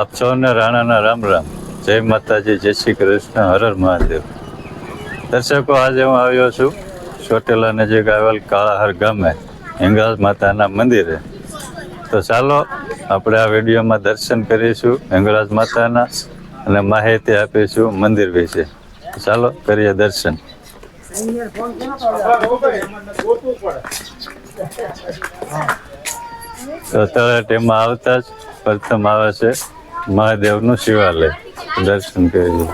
આપ સૌને રાણાના રામ રામ. જય માતાજી, જય શ્રી કૃષ્ણ, હર હર મહાદેવ. દર્શકો, આજે હું આવ્યો છું ચોટીલા નજીક આવેલ કાળાહર ગામે હિંગળાજ માતાના મંદિરે. તો ચાલો આપણે આ વિડીયોમાં દર્શન કરીશું હિંગળાજ માતાના અને માહિતી આપીશું મંદિર વિશે. ચાલો કરીએ દર્શન. તો તળેટીમાં આવતા જ પ્રથમ આવે છે મહાદેવનું શિવાલય. દર્શન કરી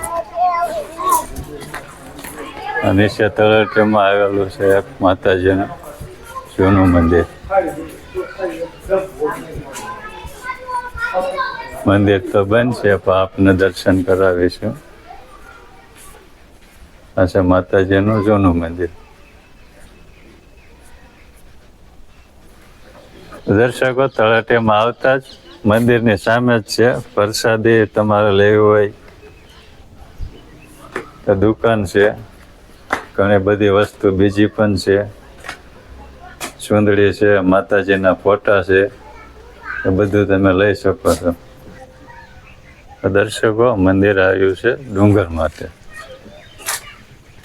નીચે તળેટીમાં આવેલું છે એક માતાજીનું જૂનું મંદિર. મંદિર તો બંધ છે પણ આપને દર્શન કરાવીશું. આ છે માતાજીનું જૂનું મંદિર. દર્શકો, તળેટીમાં આવતા જ મંદિરની સામે જ છે. પ્રસાદી તમારે લેવી હોય તો દુકાન છે. ઘણી બધી વસ્તુ બીજી પણ છે. ચૂંદડી છે, માતાજીના ફોટા છે, એ બધું તમે લઈ શકો છો. દર્શકો, મંદિર આવ્યું છે ડુંગર માટે.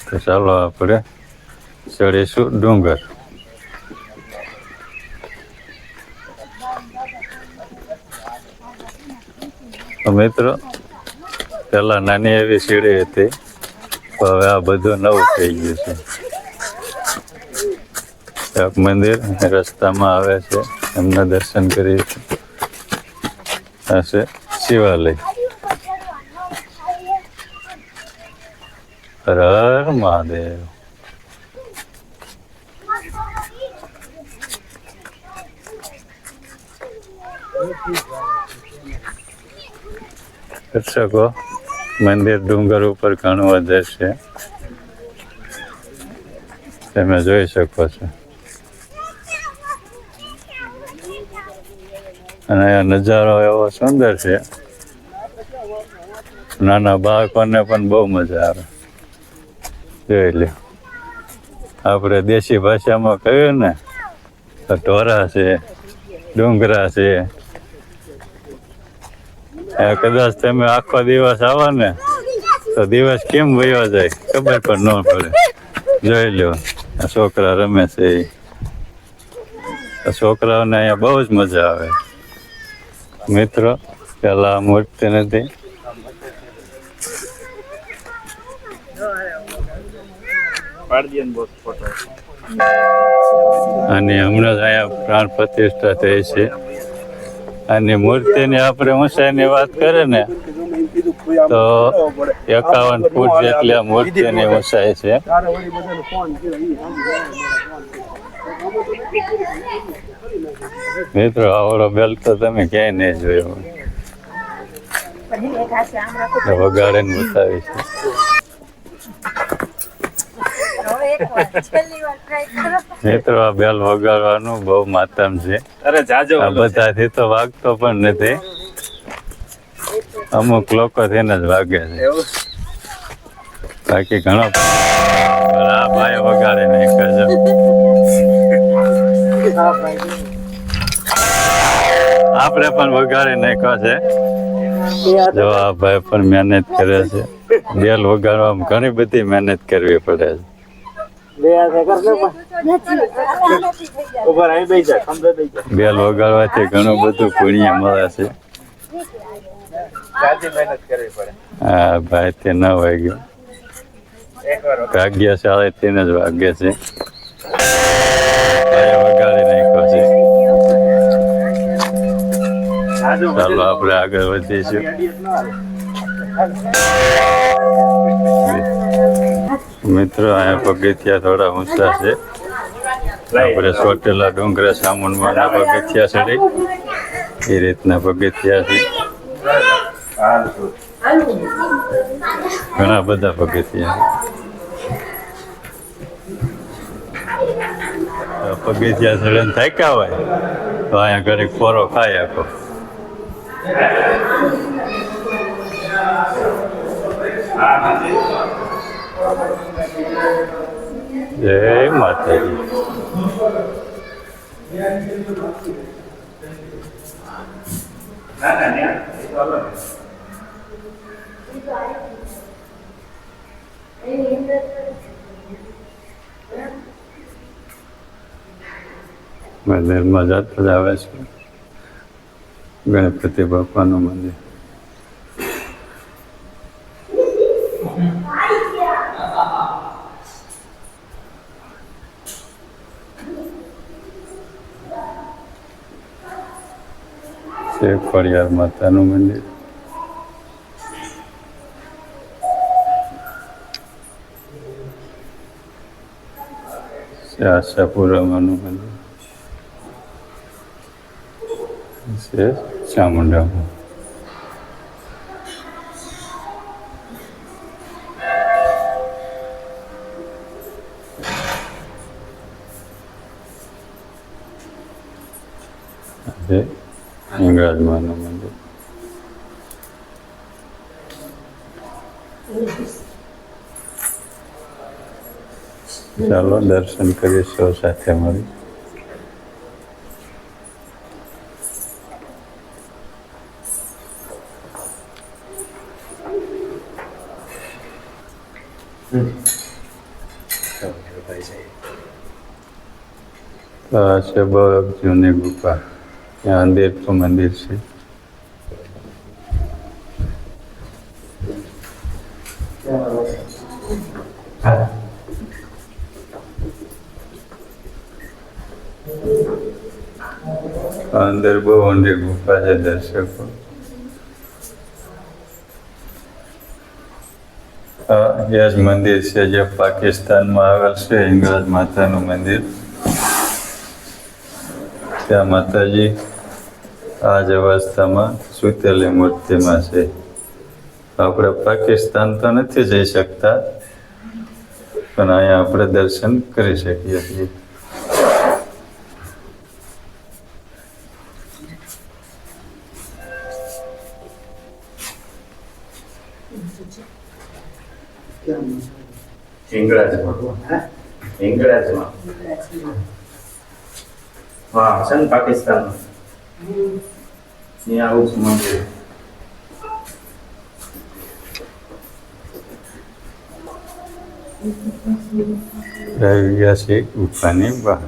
તો ચાલો આપણે ચડીશું ડુંગર. મિત્રો, પેલા નાની એવી સીડી હતી, હવે આ બધું નવું થઈ ગયું છે. એક મંદિર રસ્તામાં આવે છે, એમના દર્શન કરી. આ છે શિવાલય. હર હર મહાદેવ. દર્શકો, મંદિર ડુંગર ઉપર ઘણું વધે છે, તમે જોઈ શકો છો. અને નજારો એવો સુંદર છે, નાના બાળકોને પણ બહુ મજા આવે. જોઈ લે, આપણે દેશી ભાષામાં કહ્યું ને તો ઢોરા છે, ડુંગરા છે. કદાચ તમે આખો દિવસ આવો ને તો દિવસ કેમ વયો જાય ખબર પણ ન પડે. જોઈ લો, આ છોકરા રમે છે. છોકરાઓને અહીંયા બહુ જ મજા આવે. મિત્રો, પેલા મૂર્તિ નથી, અને હમણાં જ અહીંયા પ્રાણ પ્રતિષ્ઠા થઈ છે. અને મૂર્તિની આપણે ઊંચાઈની વાત કરીએ ને તો 51 ફૂટ જેટલી આ મૂર્તિની ઊંચાઈ છે. મિત્રો, આવડો બેલ તો તમે ક્યાંય નહીં જોયો. વગાડીને બતાવી છે. મિત્રો, આ બેલ વગાડવાનું બહુ માતમ છે. આ બધાથી તો વાગતો પણ નથી, અમુક લોકો થઈને જ વાગે છે. બાકી ઘણો આ ભાઈ વગાડે નહીં કરજો. આપણે પણ વગાડી નાખ્યો છે. જો આ ભાઈ પણ મહેનત કરે છે. બેલ વગાડવામાં ઘણી બધી મહેનત કરવી પડે છે. બેલ વગાડવાથી ઘણું બધું પુણ્ય મળે છે. હા ભાઈ, તે ન વાગ્યું. ભાગ્યશાળી તેને જ વાગે છે. વગાડી નાખ્યો છે. ચાલો આપણે આગળ વધીશું. મિત્રો, અહીંયા પગથિયા થોડા ઊંચા છે. આપણે ચોટીલા ડુંગરા સામુંડમાના પગથિયા ચડી એ રીતના પગથિયા છે. ઘણા બધા પગથિયા. પગથિયા ચડીને થાક્યા હોય તો અહીંયા ઘડીક ફોરો ખાઈ આપો. જય માતાજી. મંદિરમાં જતા જ આવે છે ગણપતિ બાપાનું મંદિર. ખોડિયાર માતાનું મંદિર. આશાપુરામાનું મંદિર છે. ચામુંડામાં હિંગળાજમાનું મંદિર. ચાલો દર્શન કરીએ સૌ સાથે મળી. આ છે બહુ જૂની ગુફા. ત્યાં અંદિર તો મંદિર છે. અંદર બહુ ઊંડી ગુફા છે દર્શકો. એ જ મંદિર છે જે પાકિસ્તાનમાં આવેલ છે, હિંગળાજ માતાનું મંદિર. ત્યાં માતાજી આ જ અવસ્થામાં સૂતેલી મૂર્તિમાં છે. આપણે પાકિસ્તાન તો નથી જઈ શકતા, પણ અહીંયા આપણે દર્શન કરી શકીએ છીએ. હિંગળાજમાં હા છે ને પાકિસ્તાનમાં. ત્યાં આવું જ મંદિર. આવી ગયા છે ગુફાની બહાર.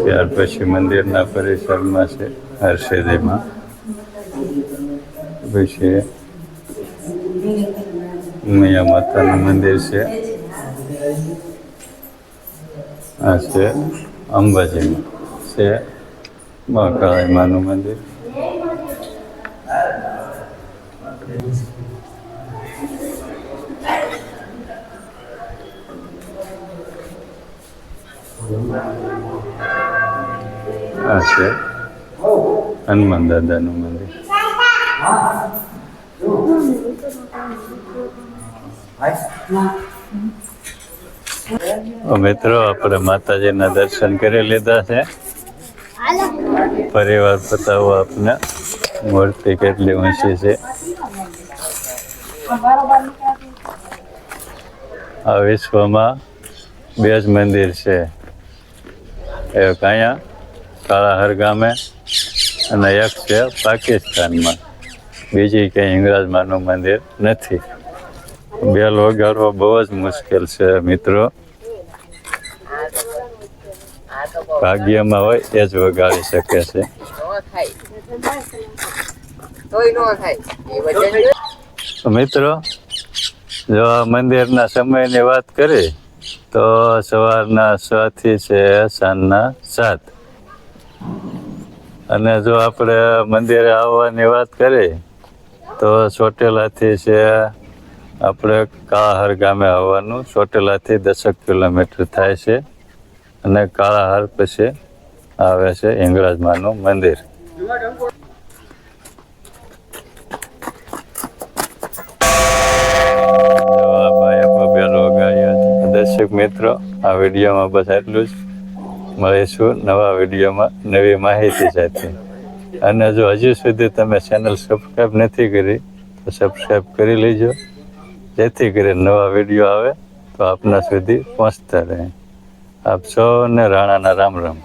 ત્યાર પછી મંદિરના પરિસરમાં છે હર્ષદેમાં. પછી ઉમિયા માતાનું મંદિર છે. આ છે અંબાજીમાં છે મહાકાળી માનું મંદિર. આ છે હનુમાન દાદાનું મંદિર. મિત્રો આપણે માતાજીના દર્શન કરી લીધા છે. પરિવાર બતાવો આપને મૂર્તિ કેટલી ઊંચી છે. આ વિશ્વમાં બે જ મંદિર છે, એક અહીંયા કાળાહર ગામે અને એક છે પાકિસ્તાનમાં. બીજી કંઈ હિંગળાજમાનું મંદિર નથી. બેલ વગાડવો બહુ જ મુશ્કેલ છે મિત્રો. ભાગ્યમાં હોય એ જ વગાડી શકે છે. મિત્રો જો આ મંદિરના સમયની વાત કરી તો સવારના 6 થી છે સાંજના 7. અને જો આપણે મંદિરે આવવાની વાત કરીએ તો ચોટીલાથી છે આપણે કાળાહર ગામે આવવાનું. ચોટીલાથી 10 કિલોમીટર થાય છે. અને કાળાહર પછી આવે છે હિંગળાજમાનું મંદિર. દર્શક મિત્રો, આ વિડીયોમાં બસ આટલું જ. મળીશું નવા વિડીયોમાં નવી માહિતી સાથે. અને જો હજી સુધી તમે ચેનલ સબસ્ક્રાઈબ નથી કરી તો સબસ્ક્રાઈબ કરી લેજો, જેથી કરીને નવા વિડીયો આવે તો આપના સુધી પહોંચતા રહે. આપ સૌને રાણાના રામ રામ.